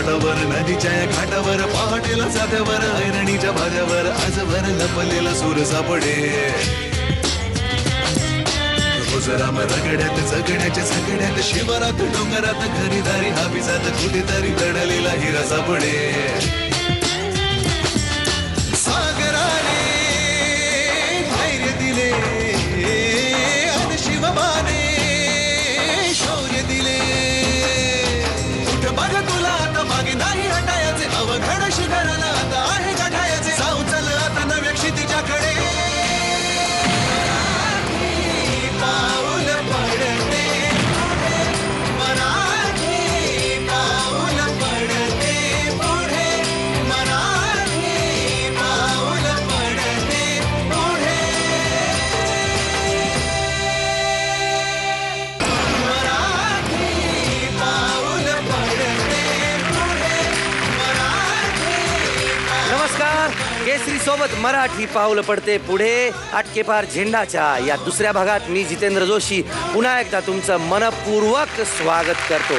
तटावर नदीच्या या घाटावर पहाटेला जात्यावर ऐरणीच्या भाज्यावर आजभर लपलेला सूर सापडे रोजराम रगड्यात जगण्याच्या सगड्यात शिवारात डोंगरात घरीदारी हापिसात कुठेतरी दडलेला हिरा सापडे सागराने धैर्य दिले आणि शिवबाने शौर्य दिले कुठं बघ तुला आता मागे नाही हटायचे अवघड शिखराला आता आहे गाठायचे जाऊ चल आता नव्या क्षितिजाकडे पाऊल पडते मराठी पाऊल पडते पुढे मराठी पाऊल पडते पुढे मराठी पाऊल पडते पुढे मराठी नमस्कार. केसरी सोबत मराठी पाऊल पडते पुढे आटकेपार झेंडाच्या या दुसऱ्या भागात मी जितेंद्र जोशी पुन्हा एकदा तुमचं मनपूर्वक स्वागत करतो.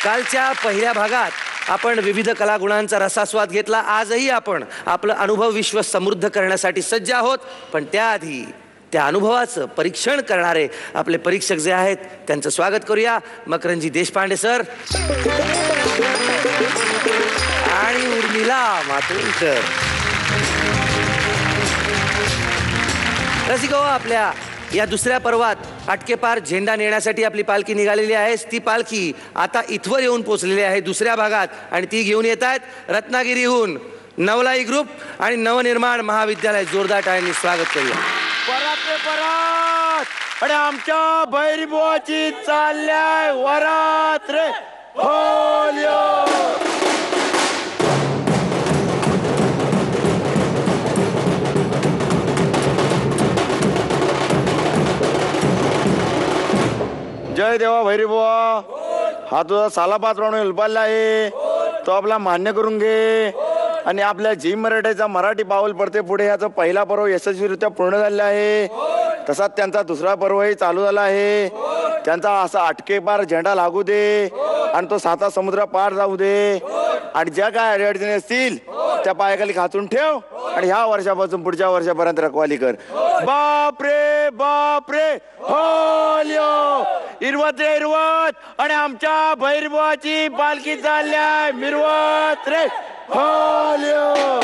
कालच्या पहिल्या भागात आपण विविध कलागुणांचा रसास्वाद घेतला. आजही आपण आपलं अनुभव विश्व समृद्ध करण्यासाठी सज्ज आहोत. पण त्याआधी त्या अनुभवाचं परीक्षण करणारे आपले परीक्षक जे आहेत त्यांचं स्वागत करूया. मकरंजी देशपांडे सर आणि उर्मिला मातोंडकर. रसिको, आपल्या या दुसऱ्या पर्वात आटकेपार झेंडा नेण्यासाठी आपली पालखी निघालेली आहे. ती पालखी आता इथवर येऊन पोहोचलेली आहे दुसऱ्या भागात आणि ती घेऊन येत आहेत रत्नागिरीहून नवलाई ग्रुप आणि नवनिर्माण महाविद्यालय. जोरदार टाळ्यांनी स्वागत करूया. परत रे परत आणि आमच्या भैरबुवाची चालल्याय वरात रे होल्यो. जय देवा भैरबुवा. हा तुझा सालापात राहून उलपाला आहे तो आपला मान्य करून घे. आणि आपल्या झी मराठीचा मराठी पाऊल पडते पुढे याचा पहिला पर्व यशस्वीरित्या पूर्ण झालेला आहे. तसाच त्यांचा दुसरा पर्वही चालू झाला आहे. त्यांचा असा आटकेपार झेंडा लागू दे आणि तो 7 समुद्र पार जाऊ दे. आणि ज्या काय अडचणी असतील त्या पायाखाली खाचून ठेव आणि ह्या वर्षापासून पुढच्या वर्षापर्यंत रखवाली कर. बापरे बापरे होल्यो. इरवत रे इरवत आणि आमच्या भैरबुवाची पालखी चालल्या मिरवत रे होल्यो.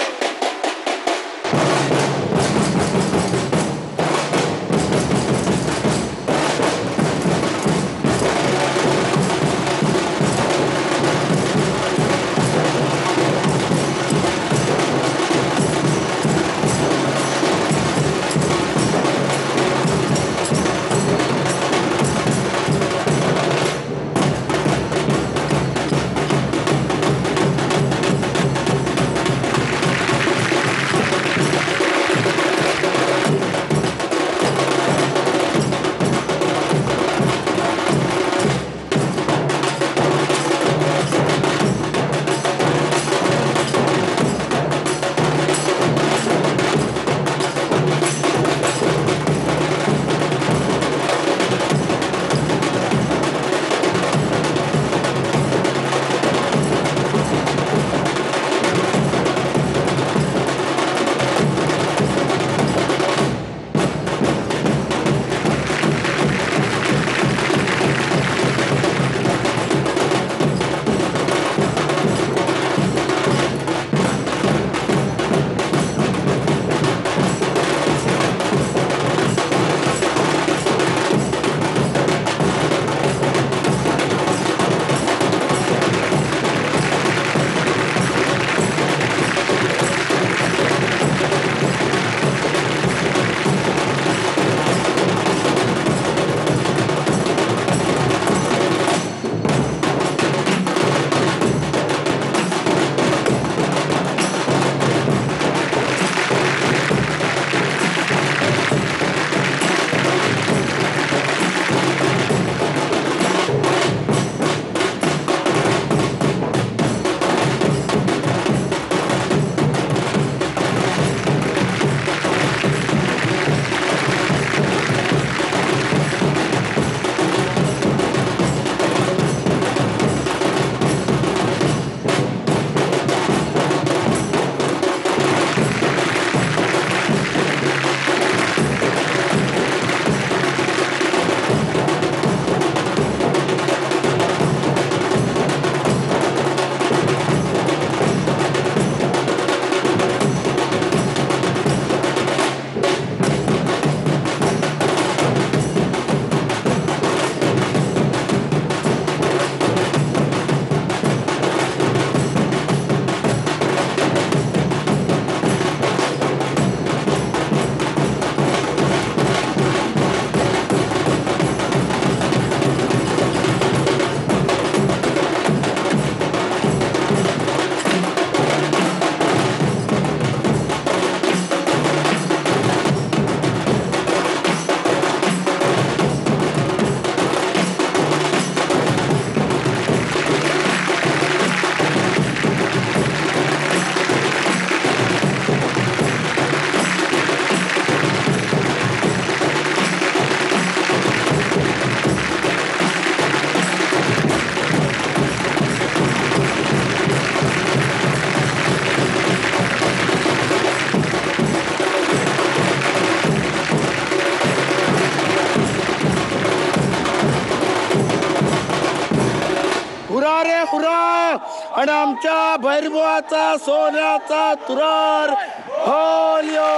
हुरा आणि आमच्या भैरवाचा सोन्याचा तुरार होलियो.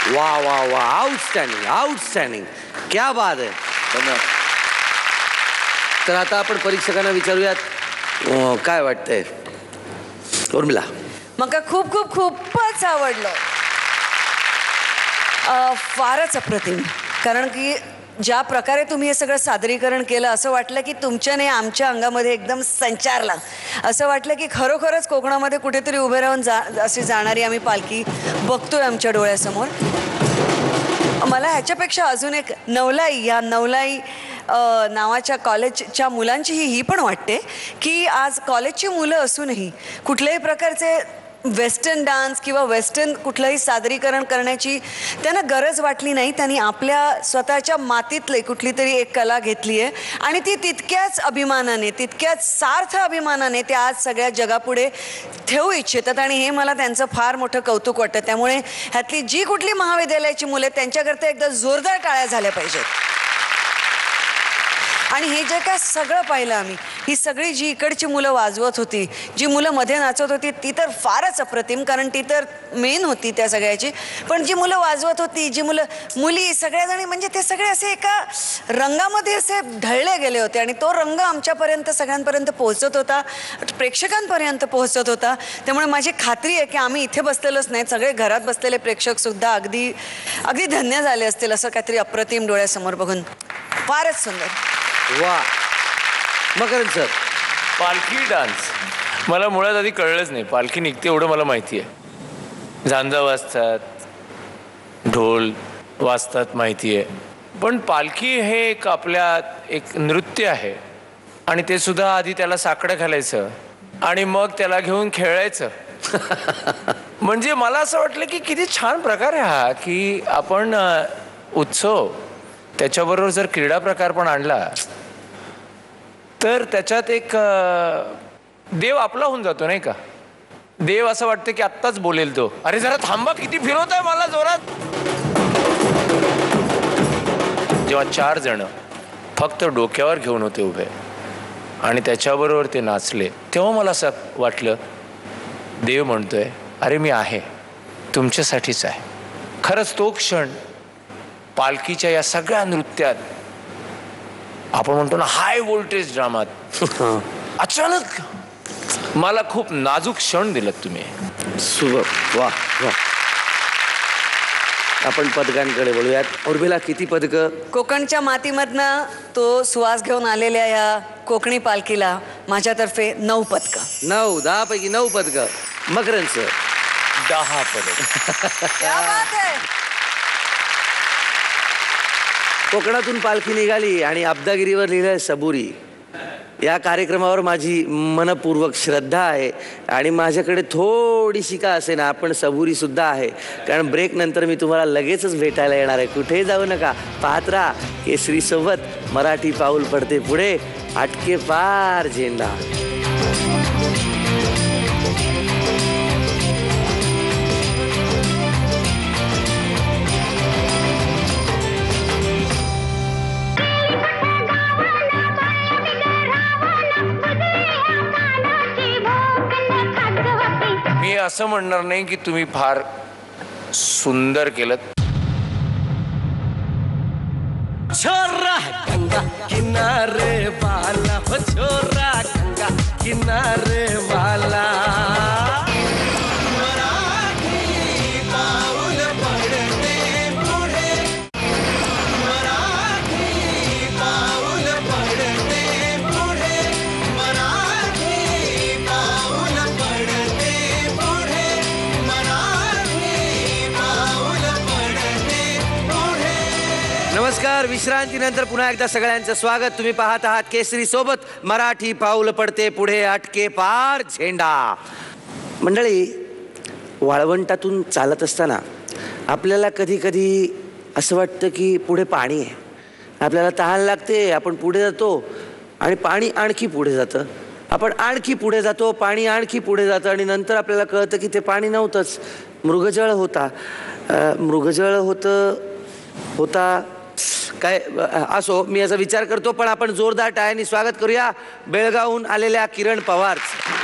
वा वा वा, आउटस्टँडिंग आउटस्टँडिंग, क्या बात आहे. धन्यवाद. तर आता आपण परीक्षकांना विचारूयात काय वाटतंय. उर्मिला. मका खूप खूप खूपच आवडलं. फारच अप्रतिम. कारण की ज्या प्रकारे तुम्ही हे सगळं सादरीकरण केलं, असं वाटलं की तुमच्याने आमच्या अंगामध्ये एकदम संचारला. असं वाटलं की खरोखरच कोकणामध्ये कुठेतरी उभे राहून अशी जाणारी आम्ही पालखी बघतोय आमच्या डोळ्यासमोर. मला ह्याच्यापेक्षा अजून एक नवलाई, या नवलाई नावाच्या कॉलेजच्या मुलांची ही पण वाटते की आज कॉलेजची मुलं असूनही कुठल्याही प्रकारचे वेस्टर्न डान्स किंवा वेस्टर्न कुठलंही सादरीकरण करण्याची त्यांना गरज वाटली नाही. त्यांनी आपल्या स्वतःच्या मातीतले कुठली तरी एक कला घेतली आहे आणि ती तितक्याच अभिमानाने, तितक्याच सार्थ अभिमानाने ते आज सगळ्या जगापुढे ठेवू इच्छितात आणि हे मला त्यांचं फार मोठं कौतुक वाटतं. त्यामुळे ह्यातली जी कुठली महाविद्यालयाची मुलं आहेत त्यांच्याकरता एकदा जोरदार टाळ्या झाल्या पाहिजेत. आणि हे जे काय सगळं पाहिलं आम्ही, ही सगळी जी इकडची मुलं वाजवत होती, जी मुलं मध्ये नाचत होती, ती तर फारच अप्रतिम, कारण ती तर मेन होती त्या सगळ्याची. पण जी मुलं वाजवत होती, जी मुली सगळ्याजणी, म्हणजे ते सगळे असे एका रंगामध्ये असे ढळले गेले होते आणि तो रंग आमच्यापर्यंत सगळ्यांपर्यंत पोहोचत होता, प्रेक्षकांपर्यंत पोहोचत होता. त्यामुळे माझी खात्री आहे की आम्ही इथे बसलेलोच नाही, सगळे घरात बसलेले प्रेक्षकसुद्धा अगदी अगदी धन्य झाले असतील असं काहीतरी अप्रतिम डोळ्यासमोर बघून. फारच सुंदर. वा. मकरंद सर. पालखी डान्स मला मुळात आधी कळलंच नाही. पालखी निघते एवढं मला माहिती आहे, झांजा वाजतात, ढोल वाजतात माहिती आहे, पण पालखी हे एक आपल्यात एक नृत्य आहे आणि ते सुद्धा आधी त्याला साकडं घालायचं आणि मग त्याला घेऊन खेळायचं. म्हणजे मला असं वाटलं की किती छान प्रकार आहे हा, की आपण उत्सव त्याच्याबरोबर जर क्रीडा प्रकार पण आणला तर त्याच्यात एक देव आपला होऊन जातो नाही का. देव असं वाटतं की आत्ताच बोलेल तो, अरे जरा थांबा, किती फिरवत आहे मला जोरात. जेव्हा 4 जण फक्त डोक्यावर घेऊन होते उभे आणि त्याच्याबरोबर ते नाचले, तेव्हा मला असं वाटलं देव म्हणतोय अरे मी आहे, तुमच्यासाठीच आहे. खरंच तो क्षण पालखीच्या या सगळ्या नृत्यात, आपण म्हणतो ना हाय व्होल्टेज ड्रामात, अचानक मला खूप नाजूक क्षण दिलं तुम्ही. वा वा. आपण पदकांकडे बोलूयात. उर्मिला, किती पदकं? कोकणच्या मातीमधनं तो सुवास घेऊन आलेल्या या कोकणी पालखीला माझ्यातर्फे 9 पदकं. 9, 10 पैकी 9 पदकं. मकरंद सर. 10 पदक. क्या बात आहे. कोकणातून पालखी निघाली आणि अब्दागिरीवर लिहिलं सबुरी. या कार्यक्रमावर माझी मनपूर्वक श्रद्धा आहे आणि माझ्याकडे थोडीशी का असे ना आपण सबुरी सुद्धा आहे, कारण ब्रेक नंतर मी तुम्हाला लगेचच भेटायला येणार आहे. कुठेही जाऊ नका, पाहत राहा केसरी सोबत मराठी पाऊल पडते पुढे, अटके पार झेंडा. मी असं म्हणणार नाही की तुम्ही फार सुंदर केलं. छोरा गंगा किनारे वाला, हो छोरा गंगा किनारे वाला. नमस्कार. विश्रांतीनंतर पुन्हा एकदा सगळ्यांचं स्वागत. तुम्ही पाहत आहात केसरी सोबत मराठी पाऊल पडते पुढे, अटके पार झेंडा. मंडळी, वाळवंटातून चालत असताना आपल्याला कधी कधी असं वाटतं की पुढे पाणी आहे, आपल्याला तहान लागते, आपण पुढे जातो आणि पाणी आणखी पुढे जातं, आपण आणखी पुढे जातो, पाणी आणखी पुढे जातं आणि नंतर आपल्याला कळतं की ते पाणी नव्हतंच, मृगजळ होता. मृगजळ होता काय असो, मी याचा विचार करतो, पण आपण जोरदार टाळ्यांनी स्वागत करूया बेळगावहून आलेल्या किरण पवारचं.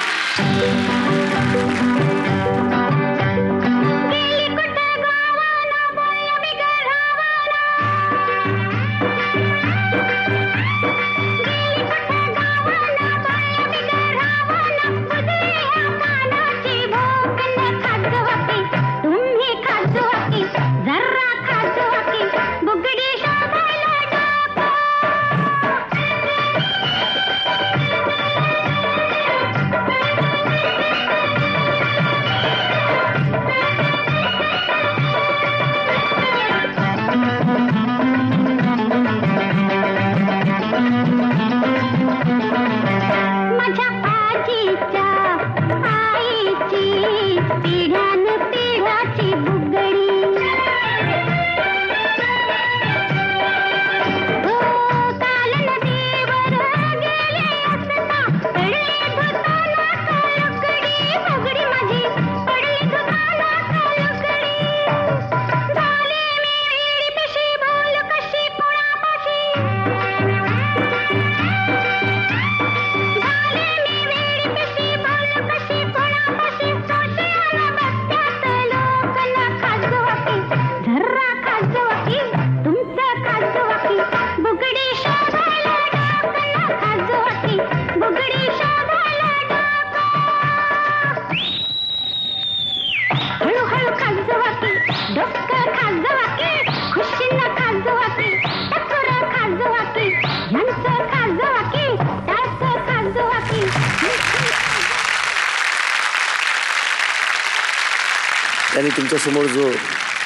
त्यांनी तुमच्यासमोर जो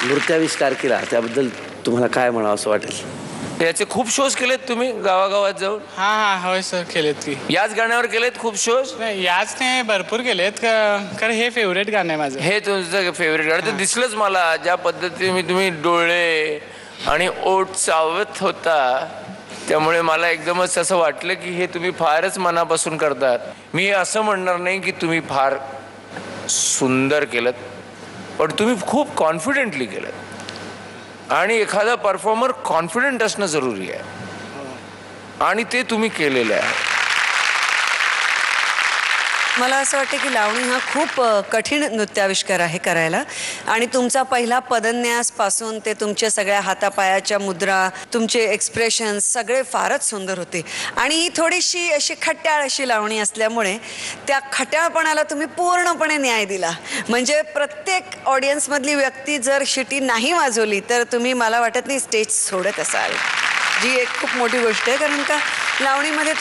नृत्याविष्कार केला त्याबद्दल तुम्हाला काय म्हणावं असं वाटेल? याचे खूप शोज केलेत तुम्ही गावागावात जाऊन? हां होय सर, केलेत की. याच गाण्यावर केलेत खूप शोज? नाही, याच नाही, भरपूर केलेत. कारण हे फेवरेट गाणं आहे माझं. हे तुमचं फेवरेट गाणं तर दिसलंच मला. ज्या पद्धतीने तुम्ही डोळे आणि ओठ चावत होता, त्यामुळे मला एकदमच असं वाटलं की हे तुम्ही फारच मनापासून करतात. मी असं म्हणणार नाही की तुम्ही फार सुंदर केलं, पण तुम्ही खूप कॉन्फिडेंटली केलं. आणि एखादा परफॉर्मर कॉन्फिडंट असणं जरुरी आहे, आणि ते तुम्ही केलेलं आहे. मला असं वाटतं की लावणी हा खूप कठीण नृत्याविष्कार आहे करायला. आणि तुमचा पहिला पदन्यासपासून ते तुमच्या सगळ्या हातापायाच्या मुद्रा, तुमचे एक्सप्रेशन्स सगळे फारच सुंदर होते. आणि ही थोडीशी अशी खट्याळ अशी लावणी असल्यामुळे त्या खट्याळपणाला तुम्ही पूर्णपणे न्याय दिला. म्हणजे प्रत्येक ऑडियन्समधली व्यक्ती जर शिटी नाही वाजवली तर तुम्ही, मला वाटत नाही, स्टेज सोडत असाल, जी एक खूप मोठी गोष्ट आहे. कारण का लावणीमध्ये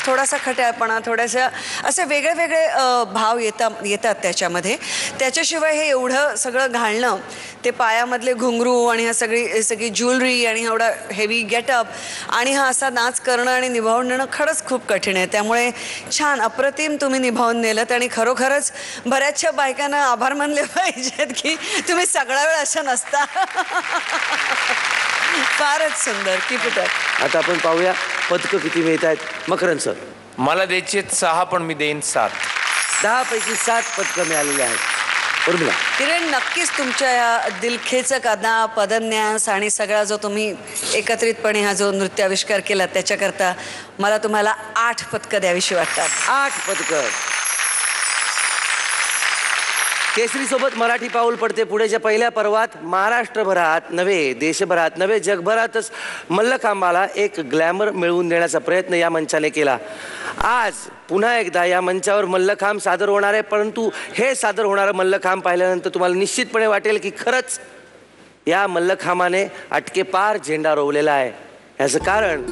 थोडासा खट्याळपणा, थोडासा असे वेगळे वेगळे भाव येतात त्याच्यामध्ये. त्याच्याशिवाय हे एवढं सगळं घालणं, ते पायामधले घुंगरू आणि ह्या सगळी ज्वेलरी आणि एवढा हेवी गेटअप आणि हा असा नाच करणं आणि निभावून नेणं खरंच खूप कठीण आहे. त्यामुळे छान अप्रतिम तुम्ही निभावून नेलं. आणि खरोखरच बऱ्याचशा बायकांना आभार मानले पाहिजेत की तुम्ही सगळा वेळ अशा नसता. फारच सुंदर, कीप इट अप. आता आपण पाहूया पदकं किती मिळत आहेत. मकरंद सर, मला द्यायचे 6, पण मी देईन 7. 10 पैकी 7 पदकं मिळालेली आहेत. उर्मिला, किरण, नक्कीच तुमच्या या दिलखेचक अदा, पदन्यास आणि सगळा जो तुम्ही एकत्रितपणे हा जो नृत्याविष्कार केला त्याच्याकरता मला तुम्हाला 8 पदकं द्यावीशी वाटतात. 8 पदकं. केसरीसोबत मराठी पाऊल पडते पुढेच्या पहिल्या पर्वात महाराष्ट्रभरात नव्हे, देशभरात नव्हे, जगभरातच मल्लखांबाला एक ग्लॅमर मिळवून देण्याचा प्रयत्न या मंचाने केला. आज पुन्हा एकदा या मंचावर मल्लखांब सादर होणार आहे. परंतु हे सादर होणारं मल्लखांब पाहिल्यानंतर तुम्हाला निश्चितपणे वाटेल की खरंच या मल्लखांबाने अटकेपार झेंडा रोवलेला आहे. याचं कारण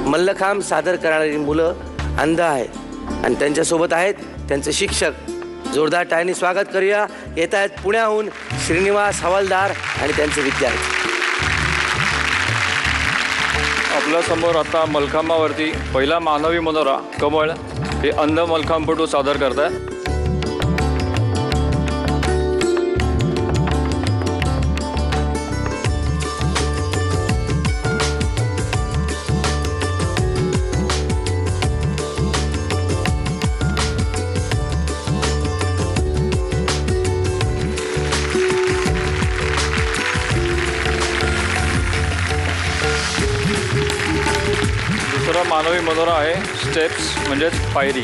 मल्लखांब सादर करणारी मुलं अंध आहेत आणि त्यांच्यासोबत आहेत त्यांचे शिक्षक. जोरदार टाळ्यांनी स्वागत करूया. येत आहेत पुण्याहून श्रीनिवास हवालदार आणि त्यांचे विद्यार्थी. आपल्या समोर आता मलखांबावरती पहिला मानवी मनोरा कमळ हे अंध मलखांबपटू सादर करतात. मनोरा आहे स्टेप्स म्हणजेच पायरी.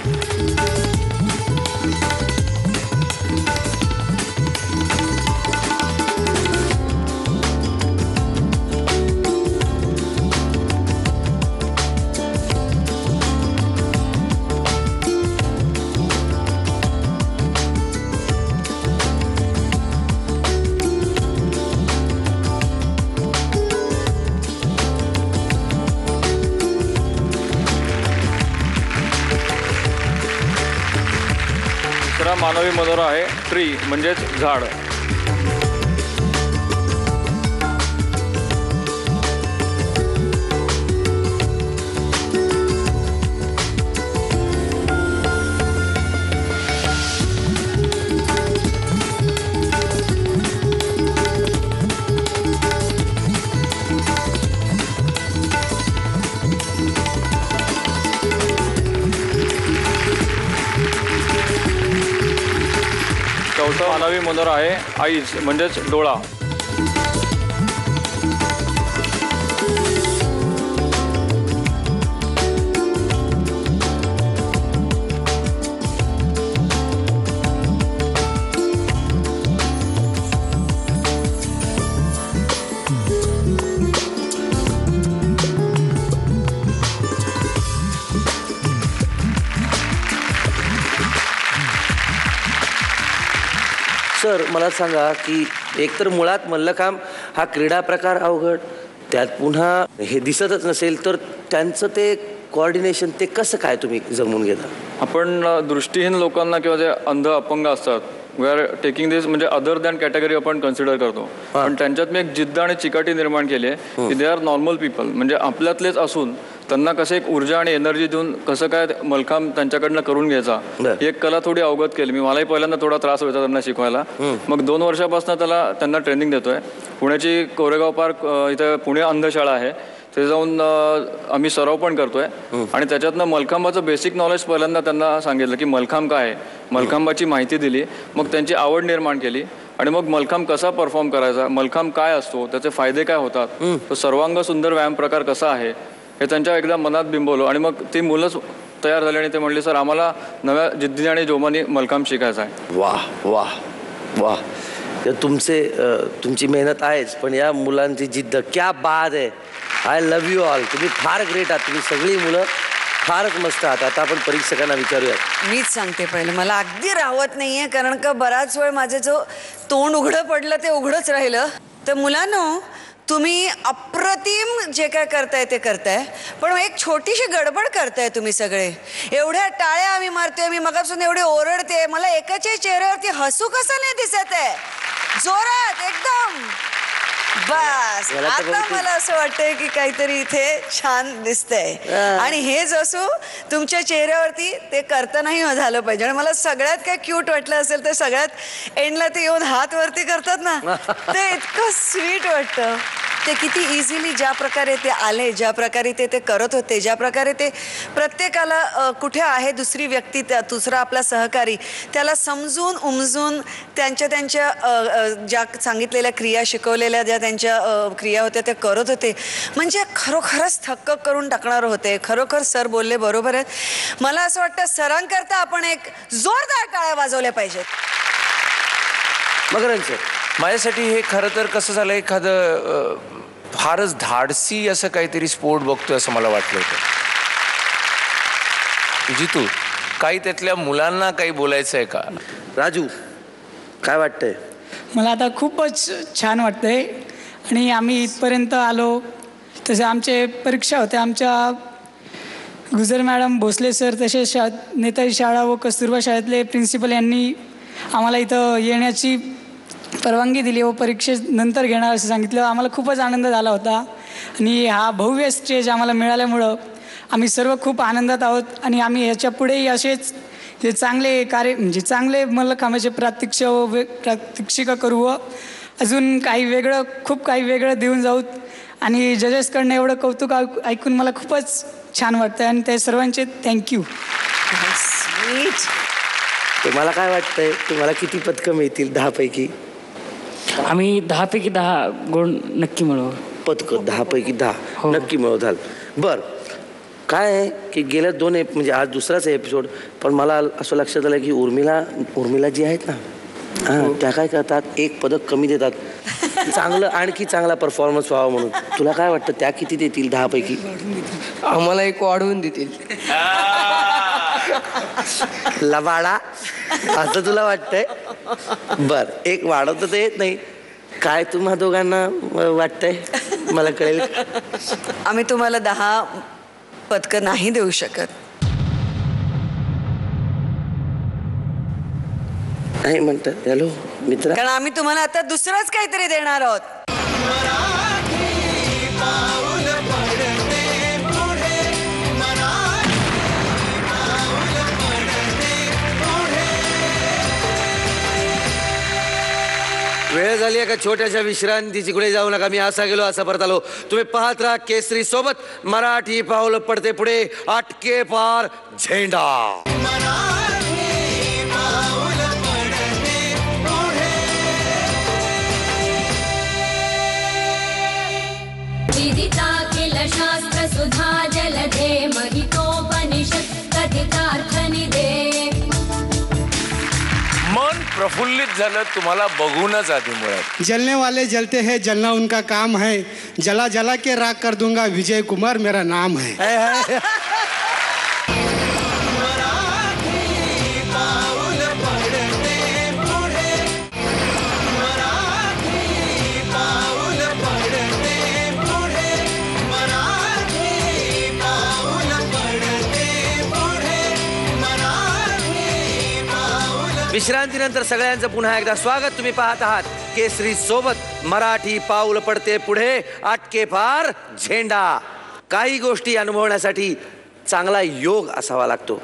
दुसरा मानवी मनोरा आहे ट्री म्हणजेच झाड. चौथा मानवी मनोरा आहे आईज म्हणजेच डोळा. सर मला सांगा की एकतर मुळात मल्लखांब हा क्रीडा प्रकार अवघड, त्यात पुन्हा हे दिसतच नसेल तर त्यांचं ते कोऑर्डिनेशन ते कसं काय तुम्ही जमवून घेता? आपण दृष्टीहीन लोकांना किंवा जे अंध अपंग असतात वी आर टेकिंग दिस म्हणजे अदर दॅन कॅटेगरी आपण कन्सिडर करतो. पण त्यांच्यात मी एक जिद्द आणि चिकाटी निर्माण केली आहे की दे आर नॉर्मल पीपल, म्हणजे आपल्यातलेच असून त्यांना कसं एक ऊर्जा आणि एनर्जी देऊन कसं काय मलखांब त्यांच्याकडनं करून घ्यायचा ही एक कला थोडी अवगत केली मी. मलाही पहिल्यांदा थोडा त्रास व्हायचा त्यांना शिकवायला. मग 2 वर्षापासून त्यांना ट्रेनिंग देतोय. पुण्याची कोरेगाव पार्क इथं पुणे अंधशाळा आहे, ते जाऊन आम्ही सराव पण करतोय आणि त्याच्यातनं मलखांबाचं बेसिक नॉलेज पहिल्यांदा त्यांना सांगितलं की मलखांब काय आहे, मलखांबाची माहिती दिली. मग त्यांची आवड निर्माण केली आणि मग मलखांब कसा परफॉर्म करायचा, मलखांब काय असतो, त्याचे फायदे काय होतात, तो सर्वांग सुंदर व्यायाम प्रकार कसा आहे हे त्यांच्या एकदा मनात बिंबवलं. आणि मग ती मुलंच तयार झाली आणि ते म्हणले सर आम्हाला नव्या जिद्दीने आणि जोमाने मलखांब शिकायचा आहे. वाह वाह वाह, तुमची मेहनत आहेच पण या मुलांची जिद्द क्या बात आहे. I love you all. तुम्ही फार ग्रेट आहात, तुम्ही सगळी मुलं फारच मस्त आहात. आता आपण परीक्षकांना विचारूयात. मीच सांगते पहिलं, मला अगदी राहवत नाहीये कारण का बराच वेळ माझं जो तोंड उघडं पडलं ते उघडंच राहिलं. तर मुलांनो तुम्ही अप्रतिम जे काय करताय ते करताय, पण एक छोटीशी गडबड करताय तुम्ही सगळे. एवढ्या टाळ्या आम्ही मारतोय, मी मगापासून एवढे ओरडते, मला एकाच्या चेहऱ्यावरती हसू कसं नाही दिसत आहे जोरात एकदम. बस आता मला असं वाटतंय की काहीतरी इथे छान दिसतंय. आणि हे जसं तुमच्या चेहऱ्यावरती ते करतानाही झालं पाहिजे. आणि मला सगळ्यात काय क्यूट वाटलं असेल तर सगळ्यात एंडला ते येऊन हात वरती करतात ना, ते इतकं स्वीट वाटतं. ते किती इझिली ज्या प्रकारे ते आले, ज्या प्रकारे ते करत होते, ज्या प्रकारे ते प्रत्येकाला कुठे आहे दुसरी व्यक्ती, दुसरा आपला सहकारी, त्याला समजून उमजून त्यांच्या ज्या सांगितलेल्या क्रिया, शिकवलेल्या ज्या त्यांच्या क्रिया होत्या त्या करत होते. म्हणजे खरोखरच थक्क करून टाकणार होते. खरोखर सर बोलले बरोबर आहेत. मला असं वाटतं सरांकरता आपण एक जोरदार टाळ्या वाजवल्या पाहिजेत. मगरंज सर, माझ्यासाठी हे खरं तर कसं झालं, एखादं फारच धाडसी असं काहीतरी स्पोर्ट बघतोय असं मला वाटलं होतं. जितू, काही त्यातल्या मुलांना काही बोलायचं आहे का? राजू काय वाटतंय? मला आता खूपच छान वाटतंय आणि आम्ही इथपर्यंत आलो. तसे आमचे परीक्षा होत्या, आमच्या गुजर मॅडम, भोसले सर, तसेच नेताजी शाळा व कस्तुरबा शाळेतले प्रिन्सिपल यांनी आम्हाला इथं येण्याची परवानगी दिली व परीक्षेनंतर घेणार असं सांगितलं. आम्हाला खूपच आनंद झाला होता आणि हा भव्य स्टेज आम्हाला मिळाल्यामुळं आम्ही सर्व खूप आनंदात आहोत. आणि आम्ही ह्याच्या पुढेही असेच जे चांगले कार्य म्हणजे चांगले मल्लखांबाचे प्रात्यक्षिका करू व अजून खूप काही वेगळं देऊन जाऊत. आणि जजेसकडनं एवढं कौतुक ऐकून मला खूपच छान वाटतं आणि त्या सर्वांचे थँक्यू. तुम्हाला काय वाटतंय, तुम्हाला किती पदकं मिळतील 10 पैकी? आम्ही 10 पैकी 10 गुण नक्की मिळवू. पदकं 10 पैकी 10 नक्की मिळवताल. बरं, काय आहे की गेल्या म्हणजे आज दुसराच आहे एपिसोड, पण मला असं लक्षात आलं की उर्मिला जी आहेत ना, हां, त्या काय करतात, एक पदक कमी देतात चांगलं, आणखी चांगला परफॉर्मन्स व्हावा म्हणून. तुला काय वाटतं त्या किती देतील 10 पैकी? आम्हाला एक वाढवून देतील. लबाडा असं तुला वाटतंय? बर, एक वाढवतं तर येत नाही. काय तुम्हा दोघांना वाटतंय मला कळेल? आम्ही तुम्हाला 10 पदकं नाही देऊ शकत. नाही म्हणतात. हॅलो मित्रा, कारण आम्ही तुम्हाला आता दुसरंच काहीतरी देणार आहोत. वेळ झाली आहे का छोट्याशा विश्रांतीची? कुठे जाऊ नका. मी असा गेलो असा परत आलो. तुम्ही पाहत राहा केसरी सोबत मराठी पाऊल पडते पुढे, अटके पार झेंडा. विदिता किल शास्त्र सुधा जलधे महितोपनिषत् कथितार्थनिधे. मन प्रफुल्लित झालं तुम्हाला बघूनच आधी मुळात. जलने वाले जलते हैं, जलना उनका काम है. जला जला के राख कर दूंगा, विजय कुमार मेरा नाम है. विश्रांतीनंतर सगळ्यांचं पुन्हा एकदा स्वागत. तुम्ही पाहत आहात केसरी सोबत मराठी पाऊल पडते पुढे, अटके पार झेंडा. काही गोष्टी अनुभवण्यासाठी चांगला योग असावा लागतो.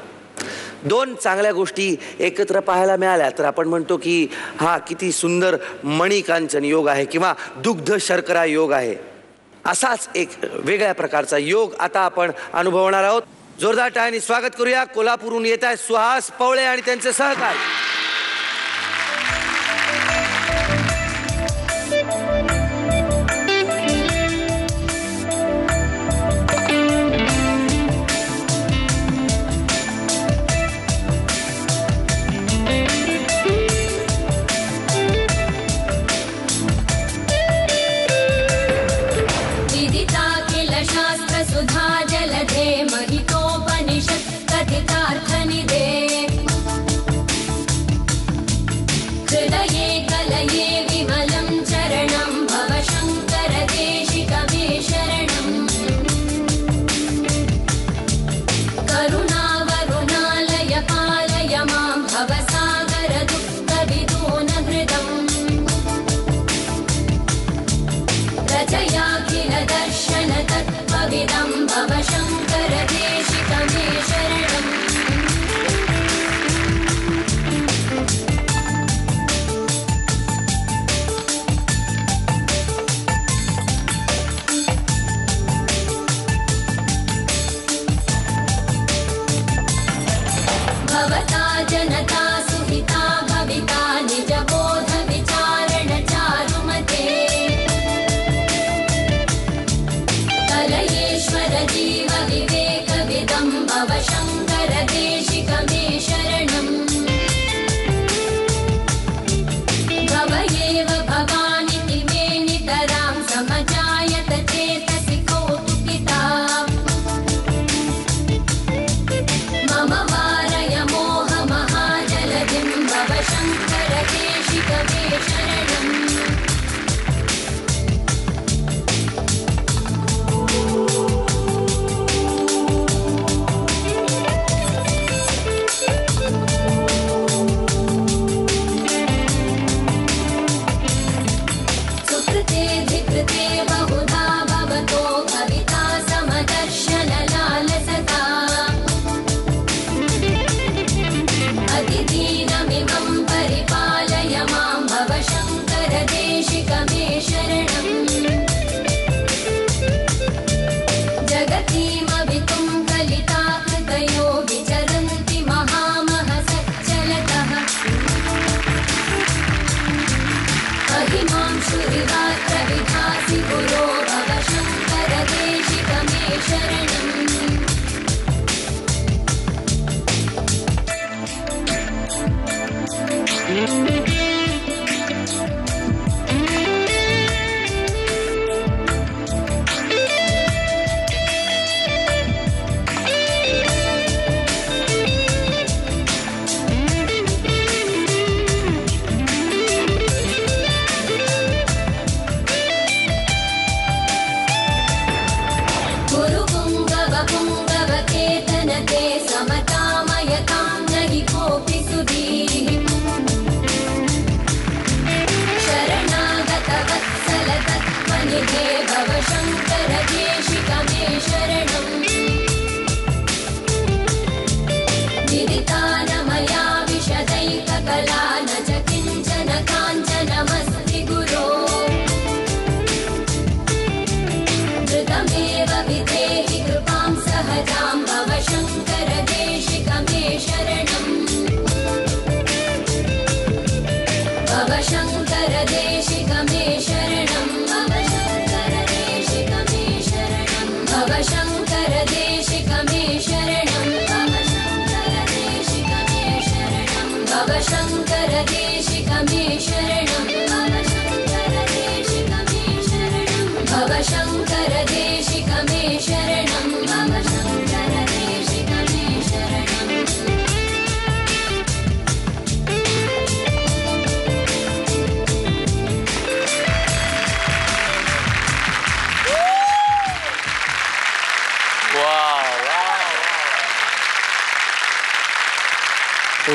2 चांगल्या गोष्टी एकत्र पाहायला मिळाल्या तर आपण म्हणतो की हा किती सुंदर मणिकांचन योग आहे किंवा दुग्ध शर्करा योग आहे. असाच एक वेगळ्या प्रकारचा योग आता आपण अनुभवणार आहोत. जोरदार टाळ्यांनी स्वागत करूया. कोल्हापूरहून येत आहे सुहास पवळे आणि त्यांचे सहकारी. विदिता किल शास्त्र सुधा जलधे महितोपनिषत् कथितार्थनिधे. हृदये कलये विमलं चरणं भव शङ्कर देशिकमे शरणम्. करुणावरुणालय पालय मां भवसागर दुःखविदूनहृदम्. रचयाखिल दर्शन तत्त्वविदं भव शङ्कर देशिकमे शरणम्. भवता जनता सुहिता भविता निजबोध विचारण चारुमते. कलयेश्वर जीव विवेकविदं भव शङ्कर देशिकमे शरणम्. भव एव भवानिति मे नितरां समजायत चेतसि कौतुकिता. मम वारय मोह महाजलधिं भव शङ्कर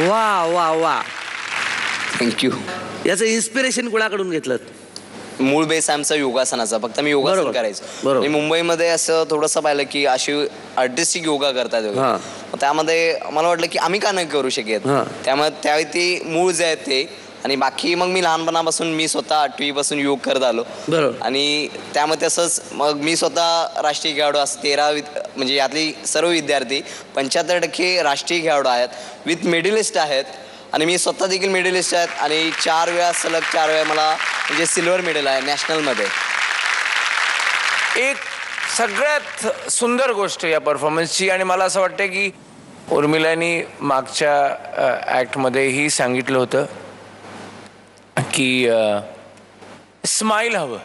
वा वा वा, थँक्यू. याचं इन्स्पिरेशन कुणाकडून घेतलं? मूळ बेस आमचा योगासनाचा, फक्त मी योगासन करायचो. आणि मुंबईमध्ये असं थोडंसं पाहिलं की अशी आर्टिस्टिक योगा करतात वगैरे, त्यामध्ये मला वाटलं की आम्ही का नाही करू शकत. त्यामुळे त्यावेळी ती मूळ जे आहेत ते, आणि बाकी मग मी लहानपणापासून मी स्वतः 8वी पासून योग करत आलो. आणि त्यामध्ये तसंच मग मी स्वतः राष्ट्रीय खेळाडू असं 13 म्हणजे यातली सर्व विद्यार्थी 75% राष्ट्रीय खेळाडू आहेत, विथ मेडलिस्ट आहेत. आणि मी स्वतः देखील मेडलिस्ट आहेत. आणि 4 वेळा सलग 4 वेळा मला म्हणजे सिल्वर मेडल आहे नॅशनलमध्ये. एक सगळ्यात सुंदर गोष्ट या परफॉर्मन्सची, आणि मला असं वाटतं की उर्मिलानी मागच्या ॲक्टमध्येही सांगितलं होतं की स्माईल हवं.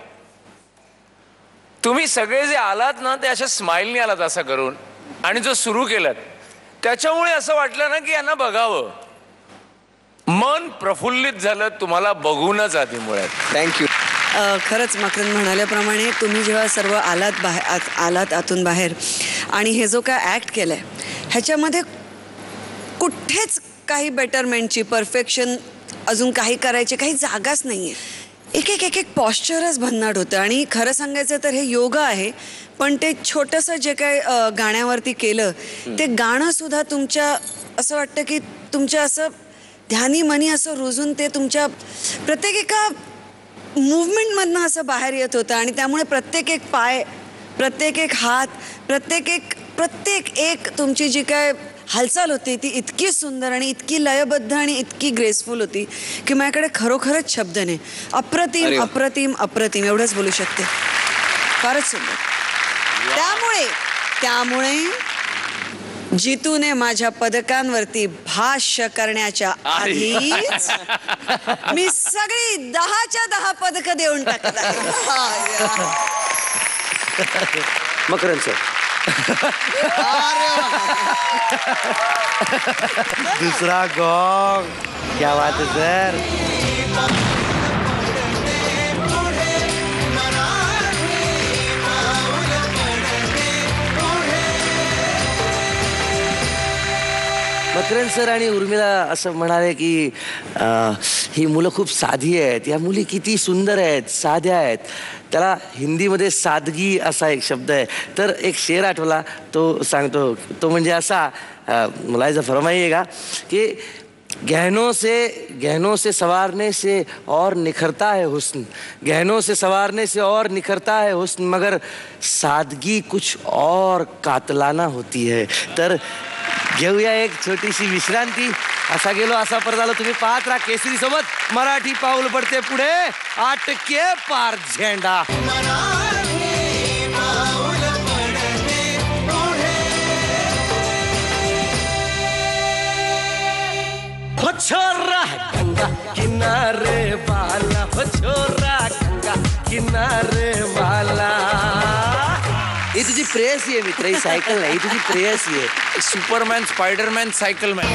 तुम्ही सगळे जे आलात ना ते अशा स्माईलने आलात असं करून, आणि जो सुरू केलात त्याच्यामुळे असं वाटलं ना की यांना बघावं, मन प्रफुल्लित झालं तुम्हाला बघूनच आधी मुळात. थँक्यू. खरंच मकरंद म्हणाल्याप्रमाणे तुम्ही जेव्हा सर्व आलात आतून बाहेर, आणि हे जो काय ॲक्ट केलं आहे ह्याच्यामध्ये कुठेच काही बेटरमेंटची, परफेक्शन अजून काही करायची काही जागाच नाही आहे. एक एक पॉश्चरच भन्नाट होतं. आणि खरं सांगायचं तर हे योगा आहे, पण ते छोटंसं जे काय गाण्यावरती केलं ते गाणंसुद्धा तुमच्या असं वाटतं की तुमच्या असं ध्यानी मनी असं रुजून ते तुमच्या प्रत्येक एका मूवमेंटमधनं असं बाहेर येत होतं. आणि त्यामुळे प्रत्येक एक पाय, प्रत्येक एक हात, प्रत्येक एक तुमची जी काय हालचाल होती ती इतकी सुंदर आणि इतकी लयबद्ध आणि इतकी ग्रेसफुल होती की माझ्याकडे खरोखरच शब्द नाही. अप्रतिम अप्रतिम अप्रतिम एवढंच बोलू शकते. फारच सुंदर. त्यामुळे जितूने माझ्या पदकांवरती भाष्य करण्याच्या आधीच मी सगळी 10च्या 10 पदकं देऊन टाकत आहे. मकरंद सर, दूसरा गॉन्ग, क्या बात है सर. मकरंद सर आणि उर्मिला असं म्हणाले की ही मुलं खूप साधी आहेत, या मुली किती सुंदर आहेत, साध्या आहेत. त्याला हिंदीमध्ये सादगी असा एक शब्द आहे. तर एक शेर आठवला, तो सांगतो. तो म्हणजे असा, मुलायजा फरमाइएगा कि गहनों से संवारने से और निखरता है हुस्न, गहनों से संवारने से और निखरता है हुस्न, मगर सादगी कुछ और कातलाना होती है. तर घेऊया एक छोटीशी विश्रांती. असा गेलो असा परत आलो. तुम्ही पाहत राहा केसरी सोबत मराठी पाऊल पडते पुढे, 8 के पार झेंडा. अच्छा गंगा किनारे वाला हो छोरा गंगा किनारे वाला. ही तुझी प्रेयसी आहे मित्र, ही सायकल नाही, ही तुझी प्रेयसी आहे. Superman, Spiderman, cycleman.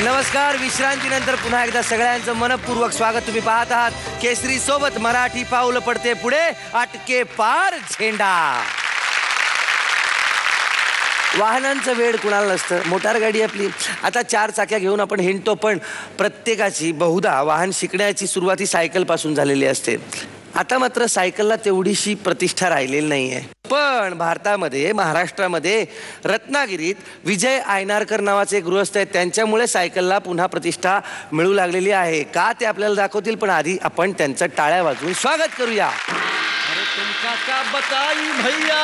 नमस्कार. विश्रांतीनंतर पुन्हा एकदा सगळ्यांचं मनपूर्वक स्वागत. तुम्ही पाहत आहात केसरी सोबत मराठी पाऊल पडते पुढे, अटके पार झेंडा. वाहनांचं वेळ कुणाला नसतं. मोटार गाडी आपली आता 4 चाक्या घेऊन आपण हिंडतो, पण प्रत्येकाची बहुधा वाहन शिकण्याची सुरुवात ही सायकलपासून झालेली असते. आता मात्र सायकलला तेवढीशी प्रतिष्ठा राहिलेली नाही आहे. पण भारतामध्ये, महाराष्ट्रामध्ये, रत्नागिरीत विजय आयनारकर नावाचे गृहस्थ आहेत. त्यांच्यामुळे सायकलला पुन्हा प्रतिष्ठा मिळू लागलेली आहे. का ते आपल्याला दाखवतील, पण आधी आपण त्यांचं टाळ्या वाजवून स्वागत करूया. अरे तुमका का बताई भैया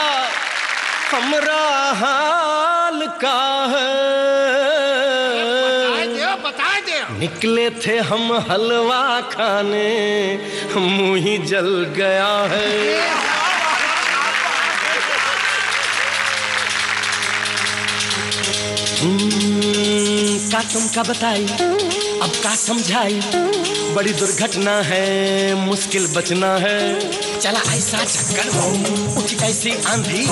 हमरा हाल का है, निकले थे हम हलवा खाने मुंह ही जल गया है. का तुमका बताई अब का समझाई, बड़ी दुर्घटना है मुश्किल बचना है. चला ऐसा चक्कर उठी ऐसी आंधी,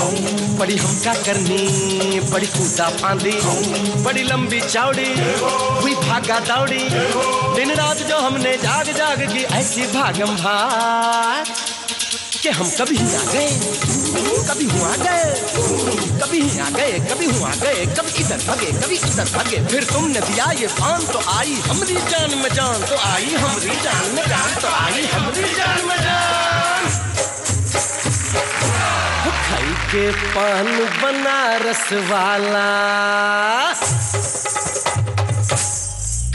बड़ी हमका करनी बड़ी कूदा फांदी, बड़ी लंबी चौड़ी हुई भागा दौड़ी, दिन रात जो हमने जाग जाग की ऐसी भागम भाग कि हम कभी आ गए कभी हुआ गए, कभी आ गए कभी हुआ गए, कभी इधर भागे कभी उधर भागे. फिर तुमने दिया ये पान तो आई हमारी जान में जान, तो आई हमारी जान में जान, तो आई हमारी जान में जान. खाई के पान बनारस वाला,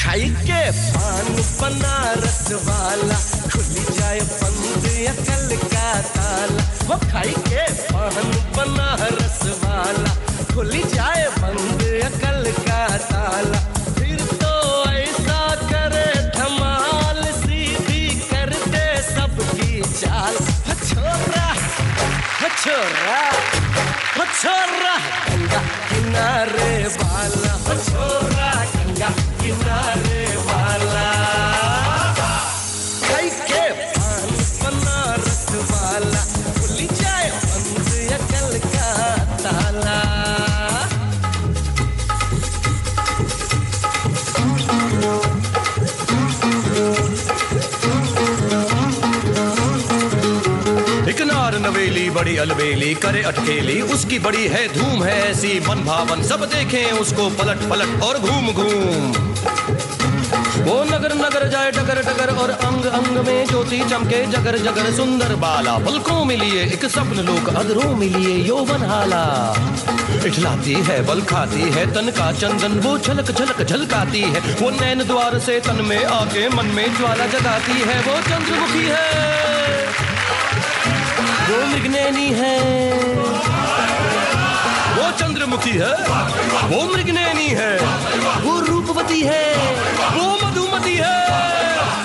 खाई के पान बनारस वाला, खुली जाए बंद अकल का ताला. वो खाई के पान बनारस वाला, खुली जाए बंद अकल का ताला. फिर तो ऐसा करे धमाल, सीधी कर दे सबकी चाल. छोरा छोरा छोरा गंगा किनारे वाला, छोरा गंगा किनारे वाला. खाई के पान बनारस वाला, खुली जाए बंद अकल का ताला. एक नार नवेली बड़ी अलबेली करे अटकेली, उसकी बड़ी है धूम है ऐसी मन भावन, सब देखें उसको पलट पलट और घूम घूम. वो नगर नगर जाए डगर डगर, और अंग अंग में ज्योति चमके जगर जगर. सुंदर बाला पलकों में लिए एक स्वप्न लोक, अधरों में लिए यौवन हाला. इठलाती है बल खाती है तन का चंदन, वो झलक झलक झलकाती है. वो नैन द्वार से तन में आके मन में ज्वाला जगाती है. वो चंद्रमुखी है, वो मृगनैनी है, वो चंद्रमुखी है, वो मृगनैनी है, वो रूपवती है, वो मधुमती है.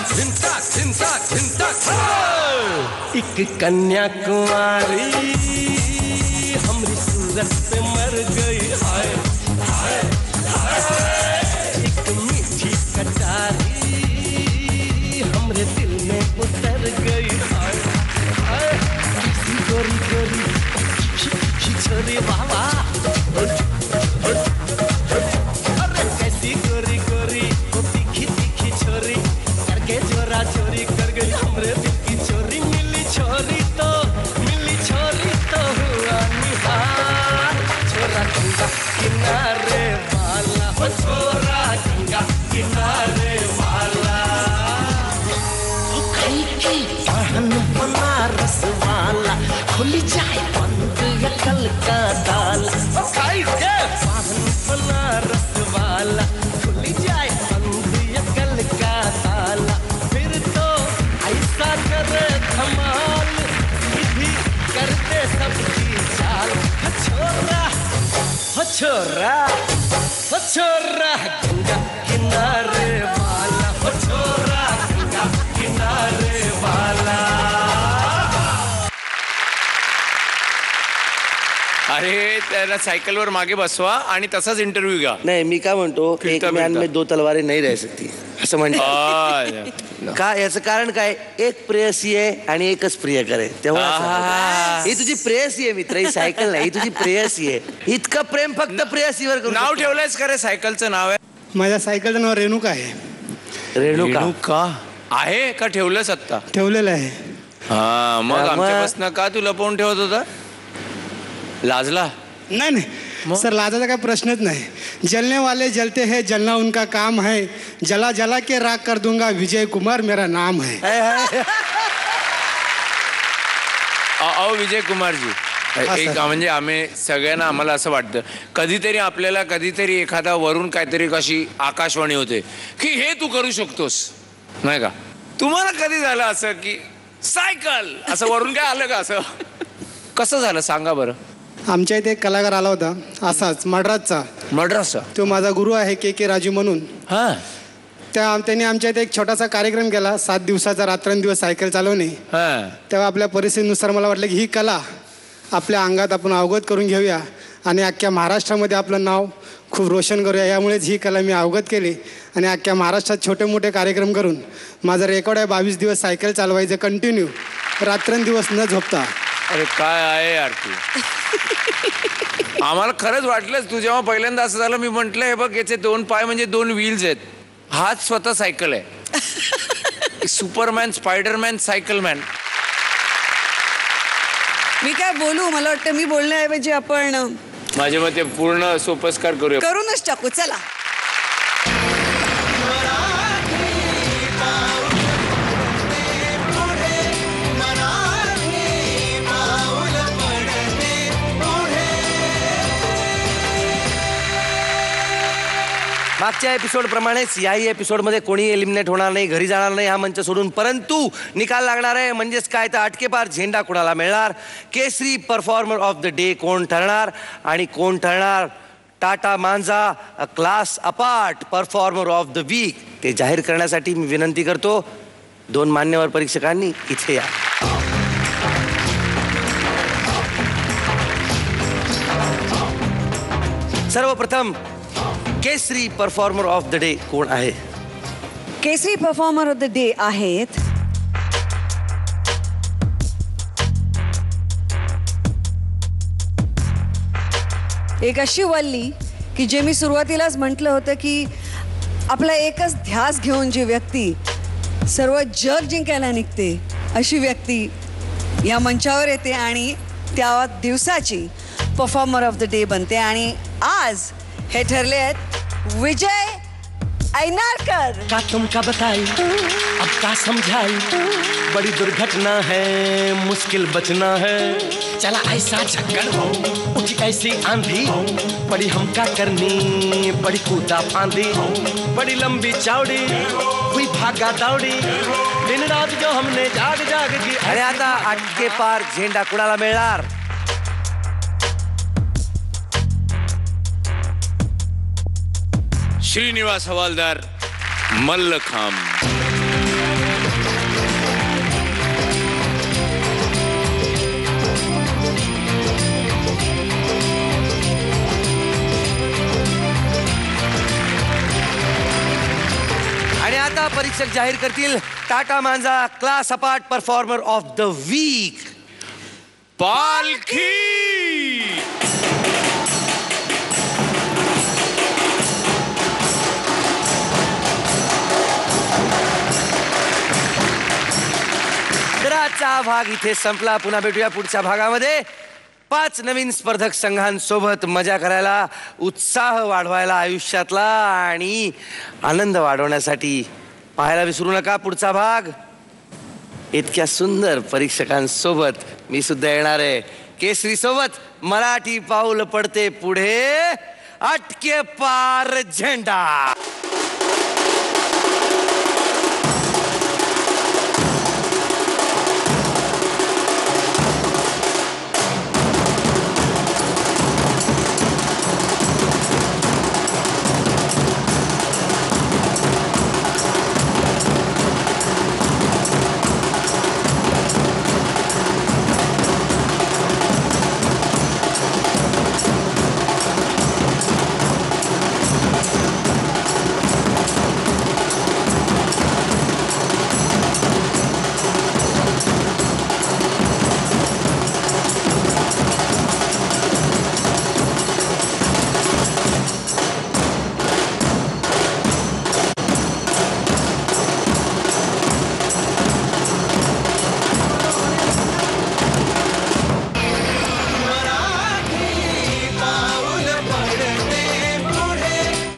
झिनचाक झिनचाक झिनचाक एक कन्याकुमारी हमरी सूरत पे मर गई. हाय हाय हाय, एक मीठी कटारी हमरे दिल में उतर गई. हाय हाय, गोरी गोरी छोरी बाबा, अरे कैसी गोरी गोरी वो तीखी तीखी छोरी, करके चोरा चोरी कर गई हमरे दिल की चोरी. मिली छोरी तो हुआ निहार. छोरा गंगा किनारे वाला, वो छोरा गंगा किनारे वाला. खाई के पान बनारस वाला, खुली जाए बंद अकल का ताला. खाई के पान बनारस वाला, खुली जाए बंद अकल का ताला. फिर तो ऐसा करे धमाल, सीधी करते सबकी चाल. छोरा छोरा छोरा गंगा किनारे अरे त्याला सायकलवर मागे बसवा आणि तसाच इंटरव्ह्यू घ्या. नाही मी काय म्हणतो, एक मॅन में दो तलवारें नहीं रह सकती असं म्हणतो. का याचं कारण काय, एक प्रेयसी आहे आणि एकच प्रियकर आहे. तेव्हा ही तुझी प्रेयसी आहे मित्र, ही सायकल नाही, ही तुझी प्रेयसी आहे. इतकं प्रेम फक्त प्रेयसीवर करू. नाव ठेवलंयस का रे सायकलचं नाव आहे? माझ्या सायकलचं नाव रेणुका आहे. रेणुका आहे का ठेवलंस आत्ता? ठेवलेलं आहे. हा मग आमच्यापासून का तू लपवून ठेवत होता? लाजला? नहीं नहीं सर, लाजा का प्रश्नच नहीं. जलने वाले जलते हैं, जलना उनका काम है. जला जला के राख कर दूंगा, विजय कुमार मेरा नाम है. अहो विजय कुमारजी, एक म्हणजे आम्ही सगळ्यांना आम्हाला असं वाटतं कधीतरी आपल्याला कधीतरी एखादा वरून काहीतरी कशी आकाशवाणी होते की हे तू करू शकतोस, नाही का? तुम्हाला कधी झालं असं की सायकल असं वरून काय आलं का? असं कसं झालं सांगा बरं. आमच्या इथे एक कलाकार आला होता असाच मद्रासचा. तो माझा गुरु आहे के राजू म्हणून. त्यांनी आमच्या इथे एक छोटासा कार्यक्रम केला, 7 दिवसाचा रात्रंदिवस सायकल चालवणे. तेव्हा आपल्या परिस्थितीनुसार मला वाटलं की ही कला आपल्या अंगात आपण अवगत करून घेऊया आणि अख्ख्या महाराष्ट्रामध्ये आपलं नाव खूप रोशन करूया. यामुळेच ही कला मी अवगत केली आणि अख्ख्या महाराष्ट्रात छोटे मोठे कार्यक्रम करून माझा रेकॉर्ड आहे 22 दिवस सायकल चालवायचं कंटिन्यू, रात्रंदिवस न झोपता. अरे काय आहे यार तू. आम्हाला खरंच वाटलंच तू जेव्हा पहिल्यांदा असं झालं, मी म्हटलं हे बघ याचे 2 पाय म्हणजे 2 व्हील्स आहेत, हाच स्वतः सायकल आहे. Superman, Spiderman, सायकलमॅन. मी काय बोलू, मला वाटतं मी बोलण्याऐवजी आपण माझ्या मते पूर्ण सोपस्कार करूया. करूनच टाकू. चला मागच्या एपिसोड प्रमाणेच याही एपिसोडमध्ये कोणी एलिमिनेट होणार नाही, घरी जाणार नाही हा मंच सोडून. परंतु निकाल लागणार आहे. म्हणजेच काय तर अटकेपार झेंडा कोणाला मिळणार, Kesari performer of the day कोण ठरणार आणि कोण ठरणार Tata Manja a class apart performer of the week, ते जाहीर करण्यासाठी मी विनंती करतो 2 मान्यवर परीक्षकांनी इथे या. सर्वप्रथम केसरी परफॉर्मर ऑफ द डे कोण आहे? केसरी परफॉर्मर ऑफ द डे आहेत एक अशी वल्ली की जे मी सुरुवातीलाच म्हटलं होतं की आपला एकच ध्यास घेऊन जी व्यक्ती सर्व जग जिंकायला निघते, अशी व्यक्ती या मंचावर येते आणि त्या दिवसाची परफॉर्मर ऑफ द डे बनते. आणि आज हे ठरले आहेत विजय ऐनारकर. क्या तुमका बताई अब क्या समझाई, बड़ी दुर्घटना है मुश्किल बचना है. चला ऐसा झक्कड़ हो, उठी ऐसी आंधी, बड़ी हमका करनी बड़ी कूदा फांदी, बड़ी लंबी चौड़ी हुई भागा दौड़ी, दिन रात जो हमने जाग जाग की. आणि आता अटके पार झेंडा कुणाला मिळणार? श्रीनिवास हवालदार मल्लखांब. आणि आता परीक्षक जाहीर करतील Tata Manja class apart performer of the week. पालखी. चा भाग इथे संपला. पुन्हा भेटूया पुढच्या भागामध्ये 5 नवीन स्पर्धक संघांसोबत मजा करायला, उत्साह वाढवायला आयुष्यातला आणि आनंद वाढवण्यासाठी. पाहायला विसरू नका पुढचा भाग. इतक्या सुंदर परीक्षकांसोबत मी सुद्धा येणार आहे. केसरी सोबत मराठी पाऊल पडते पुढे, अटके पार झेंडा.